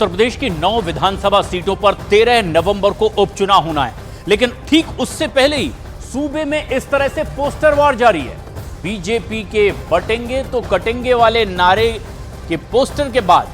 उत्तर प्रदेश की 9 विधानसभा सीटों पर 13 नवंबर को उपचुनाव होना है, लेकिन ठीक उससे पहले ही सूबे में इस तरह से पोस्टर वॉर जारी है। बीजेपी के बटेंगे तो कटेंगे वाले नारे के पोस्टर के बाद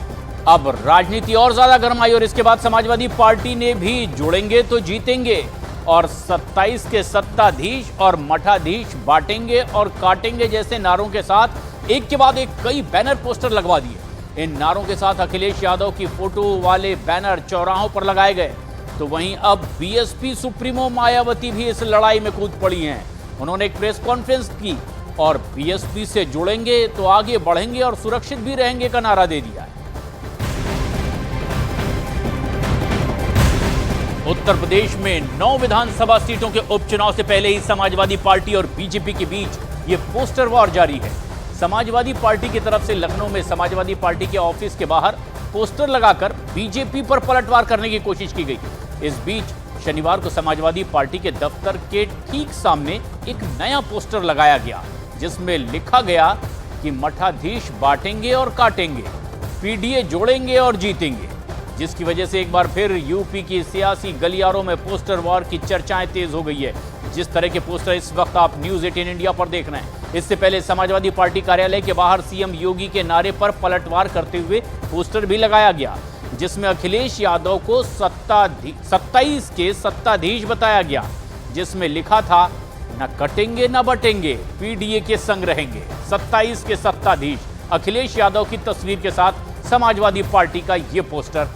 अब राजनीति और ज्यादा गर्म आई और इसके बाद समाजवादी पार्टी ने भी जुड़ेंगे तो जीतेंगे और 27 के सत्ताधीश और मठाधीश बांटेंगे और काटेंगे जैसे नारों के साथ एक के बाद एक कई बैनर पोस्टर लगवा दिए। इन नारों के साथ अखिलेश यादव की फोटो वाले बैनर चौराहों पर लगाए गए। तो वहीं अब बीएसपी सुप्रीमो मायावती भी इस लड़ाई में कूद पड़ी हैं। उन्होंने एक प्रेस कॉन्फ्रेंस की और बीएसपी से जुड़ेंगे तो आगे बढ़ेंगे और सुरक्षित भी रहेंगे का नारा दे दिया है। उत्तर प्रदेश में 9 विधानसभा सीटों के उपचुनाव से पहले ही समाजवादी पार्टी और बीजेपी के बीच ये पोस्टर वॉर जारी है। समाजवादी पार्टी की तरफ से लखनऊ में समाजवादी पार्टी के ऑफिस के बाहर पोस्टर लगाकर बीजेपी पर पलटवार करने की कोशिश की गई। इस बीच शनिवार को समाजवादी पार्टी के दफ्तर के ठीक सामने एक नया पोस्टर लगाया गया जिसमें लिखा गया कि मठाधीश बांटेंगे और काटेंगे, पीडीए जोड़ेंगे और जीतेंगे, जिसकी वजह से एक बार फिर यूपी की सियासी गलियारों में पोस्टर वॉर की चर्चाएं तेज हो गई है। जिस तरह के पोस्टर इस वक्त आप न्यूज़ 18 इंडिया पर देख रहे हैं, इससे पहले समाजवादी पार्टी कार्यालय के बाहर सीएम योगी के नारे पर पलटवार करते हुए पोस्टर भी लगाया गया जिसमें अखिलेश यादव को 27 के सत्ताधीश बताया गया, जिसमें लिखा था न कटेंगे न बटेंगे, पीडीए के संग रहेंगे। 27 के सत्ताधीश अखिलेश यादव की तस्वीर के साथ समाजवादी पार्टी का यह पोस्टर।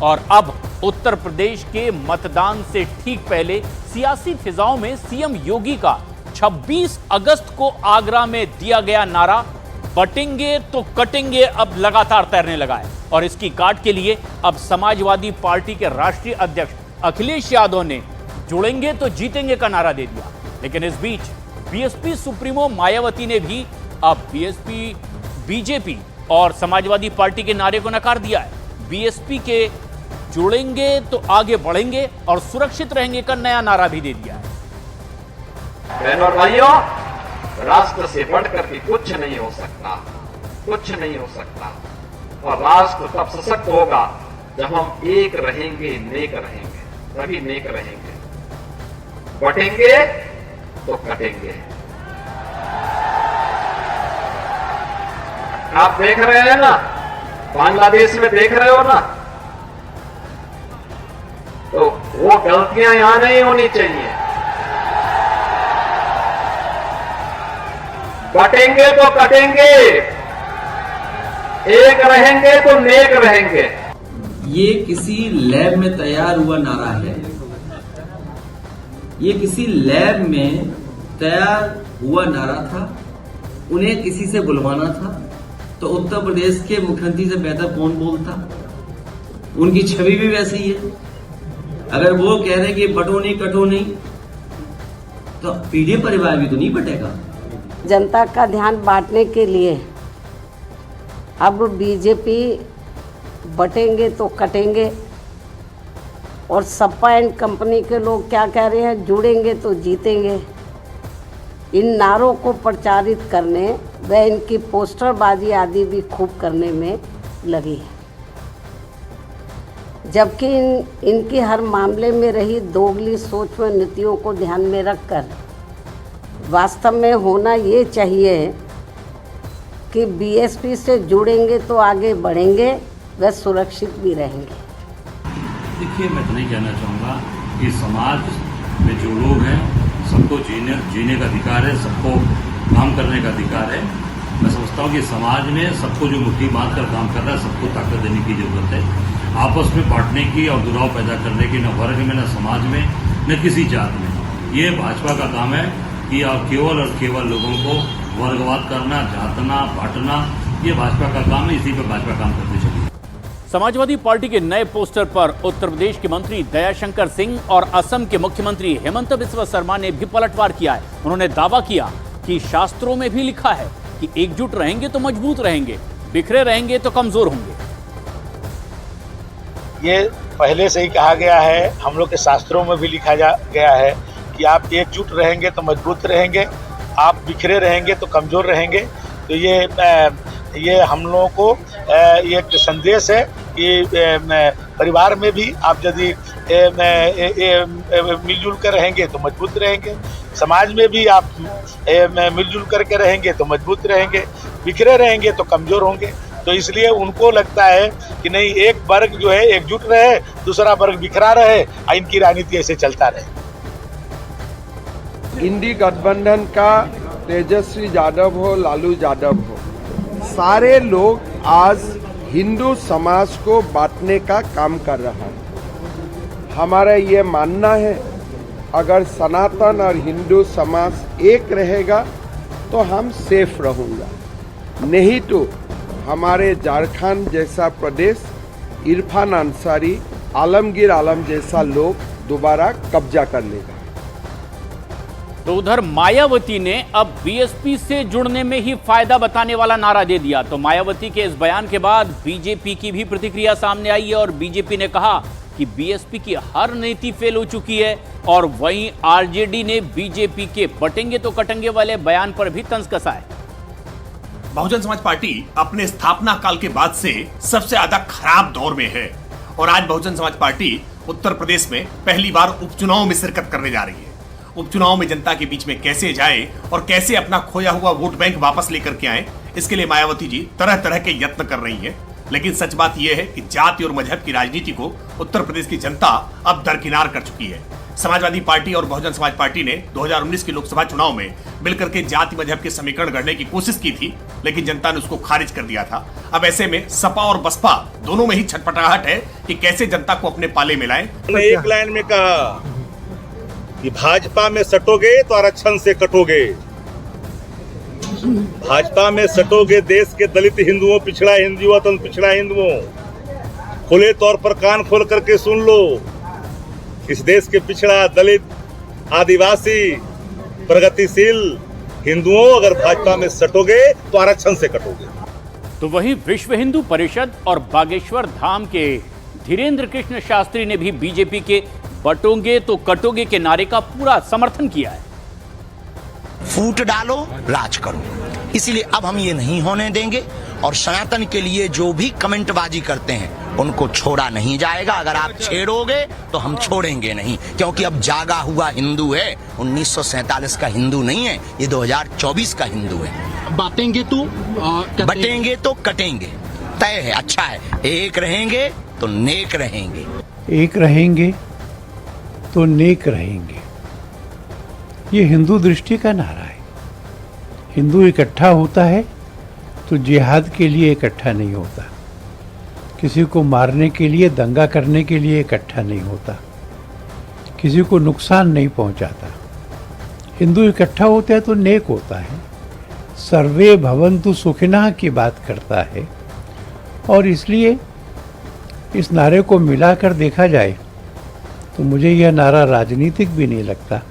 और अब उत्तर प्रदेश के मतदान से ठीक पहले सियासी फिजाओं में सीएम योगी का 26 अगस्त को आगरा में दिया गया नारा बटेंगे तो कटेंगे अब लगातार तैरने लगा है और इसकी काट के लिए अब समाजवादी पार्टी के राष्ट्रीय अध्यक्ष अखिलेश यादव ने जुड़ेंगे तो जीतेंगे का नारा दे दिया। लेकिन इस बीच बीएसपी सुप्रीमो मायावती ने भी अब बीजेपी और समाजवादी पार्टी के नारे को नकार दिया है। बीएसपी के जुड़ेंगे तो आगे बढ़ेंगे और सुरक्षित रहेंगे का नया नारा भी दे दिया है। बहनों और भाइयों, राष्ट्र से बढ़कर के कुछ नहीं हो सकता, कुछ नहीं हो सकता। और राष्ट्र तब सशक्त होगा जब हम एक रहेंगे, नेक रहेंगे, तभी नेक रहेंगे। बटेंगे तो कटेंगे। आप देख रहे हैं ना, बांग्लादेश में देख रहे हो ना, तो वो गलतियां यहां नहीं होनी चाहिए। बटेंगे तो कटेंगे, एक रहेंगे तो नेक रहेंगे। ये किसी लैब में तैयार हुआ नारा है। ये किसी लैब में तैयार हुआ नारा था। उन्हें किसी से बुलवाना था तो उत्तर प्रदेश के मुख्यमंत्री से बेहतर कौन बोलता। उनकी छवि भी वैसी है। अगर वो कह रहे हैं कि बटो नहीं कटो नहीं, तो पीडीए परिवार भी तो नहीं बटेगा। जनता का ध्यान बांटने के लिए अब बीजेपी बटेंगे तो कटेंगे और सपा एंड कंपनी के लोग क्या कह रहे हैं, जुड़ेंगे तो जीतेंगे। इन नारों को प्रचारित करने व इनकी पोस्टरबाजी आदि भी खूब करने में लगी है, जबकि इनकी हर मामले में रही दोगली सोच व नीतियों को ध्यान में रखकर वास्तव में होना ये चाहिए कि बीएसपी से जुड़ेंगे तो आगे बढ़ेंगे व सुरक्षित भी रहेंगे। देखिए, मैं इतना ही कहना चाहूँगा कि समाज में जो लोग हैं सबको जीने का अधिकार है, सबको काम करने का अधिकार है। मैं समझता हूँ कि समाज में सबको जो मुट्ठी बांध कर काम कर रहा है, सबको ताकत देने की जरूरत है। आपस में बांटने की और दुराव पैदा करने की न वर्ग में, न समाज में, न किसी जात में। ये भाजपा का काम है कि केवल और केवल लोगों को वर्गवाद करना, जातना, बांटना, ये भाजपा का काम है। इसी पर भाजपा काम करती चली। समाजवादी पार्टी के नए पोस्टर पर उत्तर प्रदेश के मंत्री दयाशंकर सिंह और असम के मुख्यमंत्री हेमंत बिस्वा शर्मा ने भी पलटवार किया है। उन्होंने दावा किया कि शास्त्रों में भी लिखा है कि एकजुट रहेंगे तो मजबूत रहेंगे, बिखरे रहेंगे तो कमजोर होंगे। ये पहले से ही कहा गया है, हम लोग के शास्त्रों में भी लिखा गया है कि आप एकजुट रहेंगे तो मजबूत रहेंगे, आप बिखरे रहेंगे तो कमजोर रहेंगे। तो ये हम लोगों को ये एक संदेश है कि परिवार में भी आप यदि मिलजुल कर रहेंगे तो मजबूत रहेंगे, समाज में भी आप मिलजुल करके रहेंगे तो मजबूत रहेंगे, बिखरे रहेंगे तो कमजोर होंगे। तो इसलिए उनको लगता है कि नहीं, एक वर्ग जो है एकजुट रहे, दूसरा वर्ग बिखरा रहे, इनकी राजनीति ऐसे चलता रहे। इंडी गठबंधन का तेजस्वी यादव हो, लालू यादव हो, सारे लोग आज हिंदू समाज को बांटने का काम कर रहा है। हमारा ये मानना है, अगर सनातन और हिंदू समाज एक रहेगा तो हम सेफ रहूँगा, नहीं तो हमारे झारखंड जैसा प्रदेश इरफान अंसारी, आलमगीर आलम जैसा लोग दोबारा कब्जा कर लेगा। तो उधर मायावती ने अब बीएसपी से जुड़ने में ही फायदा बताने वाला नारा दे दिया। तो मायावती के इस बयान के बाद बीजेपी की भी प्रतिक्रिया सामने आई है और बीजेपी ने कहा कि बीएसपी की हर नीति फेल हो चुकी है। और वहीं आरजेडी ने बीजेपी के बटेंगे तो कटेंगे वाले बयान पर भी तंज कसा है। बहुजन समाज पार्टी अपने स्थापना काल के बाद से सबसे ज्यादा खराब दौर में है और आज बहुजन समाज पार्टी उत्तर प्रदेश में पहली बार उपचुनाव में शिरकत करने जा रही है। उपचुनाव में जनता के बीच में कैसे जाए और कैसे अपना खोया हुआ वोट बैंक वापस लेकर के आए, इसके लिए मायावती जी तरह तरह के यत्न कर रही है। लेकिन सच बात यह है कि जाति और मजहब की राजनीति को उत्तर प्रदेश की जनता अब दरकिनार कर चुकी है। समाजवादी पार्टी और बहुजन समाज पार्टी ने 2019 के लोकसभा चुनाव में मिलकर के जाति मजहब के समीकरण गढ़ने की कोशिश की थी, लेकिन जनता ने उसको खारिज कर दिया था। अब ऐसे में सपा और बसपा दोनों में ही छटपटाहट है कि कैसे जनता को अपने पाले में लाएं। एक लाइन में कहा कि भाजपा में सटोगे तो आरक्षण से कटोगे, भाजपा में सटोगे देश के दलित हिंदुओं, पिछड़ा हिंदुओं, अत्यंत पिछड़ा हिंदुओं, खुले तौर पर कान खोल करके सुन लो, इस देश के पिछड़ा, दलित, आदिवासी, प्रगतिशील हिंदुओं अगर भाजपा में सटोगे तो आरक्षण से कटोगे। तो वहीं विश्व हिंदू परिषद और बागेश्वर धाम के धीरेन्द्र कृष्ण शास्त्री ने भी बीजेपी के बटोगे तो कटोगे के नारे का पूरा समर्थन किया है। फूट डालो, राज करो, इसीलिए अब हम ये नहीं होने देंगे और सनातन के लिए जो भी कमेंटबाजी करते हैं उनको छोड़ा नहीं जाएगा। अगर आप छेड़ोगे तो हम छोड़ेंगे नहीं, क्योंकि अब जागा हुआ हिंदू है, 1947 का हिंदू नहीं है, ये 2024 का हिंदू है। बांटेंगे तो बटेंगे तो कटेंगे, तय है, अच्छा है। एक रहेंगे तो नेक रहेंगे, एक रहेंगे तो नेक रहेंगे, ये हिंदू दृष्टि का नारा है। हिंदू इकट्ठा होता है तो जिहाद के लिए इकट्ठा नहीं होता, किसी को मारने के लिए, दंगा करने के लिए इकट्ठा नहीं होता, किसी को नुकसान नहीं पहुंचाता। हिंदू इकट्ठा होता है तो नेक होता है, सर्वे भवन्तु सुखिनः की बात करता है। और इसलिए इस नारे को मिलाकर देखा जाए तो मुझे यह नारा राजनीतिक भी नहीं लगता।